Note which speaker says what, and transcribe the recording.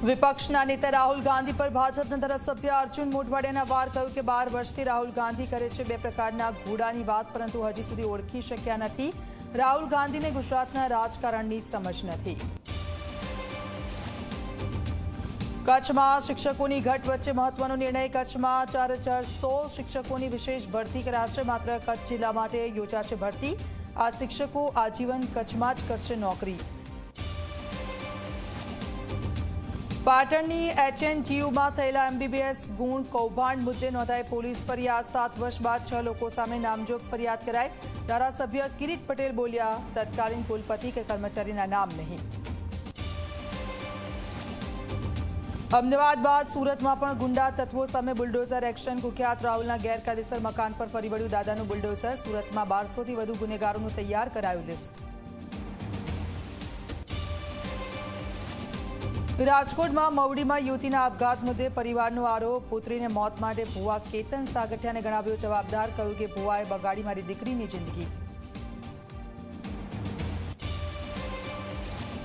Speaker 1: विपक्षના નેતા રાહુલ ગાંધી પર ભાજપના ધારાસભ્ય અર્જુન મોઢવાડિયાના વાર કહ્યું કે 12 વર્ષથી રાહુલ ગાંધી કરે છે બે પ્રકારના ઘોડાની વાત, પરંતુ હજી સુધી ઓળખી શક્યા નથી. રાહુલ ગાંધીને ગુજરાતના રાજકારણની સમજ નથી. કચ્છમાં શિક્ષકોની ઘટ વચ્ચે મહત્વનો નિર્ણય. કચ્છમાં 4100 શિક્ષકોની વિશેષ ભરતી કરાશે. માત્ર કચ્છ જિલ્લા માટે યોજાશે ભરતી. આ શિક્ષકો આજીવન કચ્છમાં જ કરશે નોકરી. પાટણની HNGUમાં થયેલા MBBS ગુણ કૌભાંડ મુદ્દે નોંધાઈ પોલીસ ફરિયાદ. 7 વર્ષ બાદ 6 લોકો સામે નામજોગ ફરિયાદ કરાઈ. ધારાસભ્ય કિરીટ પટેલ બોલ્યા, તત્કાલીન કુલપતિ કે કર્મચારીના નામ નહીં. અમદાવાદ બાદ સુરતમાં પણ ગુંડા તત્વો સામે બુલડોઝર એક્શન. કુખ્યાત રાહુલના ગેરકાયદેસર મકાન પર ફરી વળ્યું દાદાનું બુલડોઝર. સુરતમાં 1200થી વધુ ગુનેગારોનું તૈયાર કરાયું લિસ્ટ. રાજકોટમાં મવડીમાં યુવતીના આપઘાત મુદ્દે પરિવારનો આરોપ. પુત્રીને મોત માટે ભુવા કેતન સાગઠિયાને ગણાવ્યો જવાબદાર. કહ્યું કે ભુવાએ બગાડી મારી દીકરીની જિંદગી.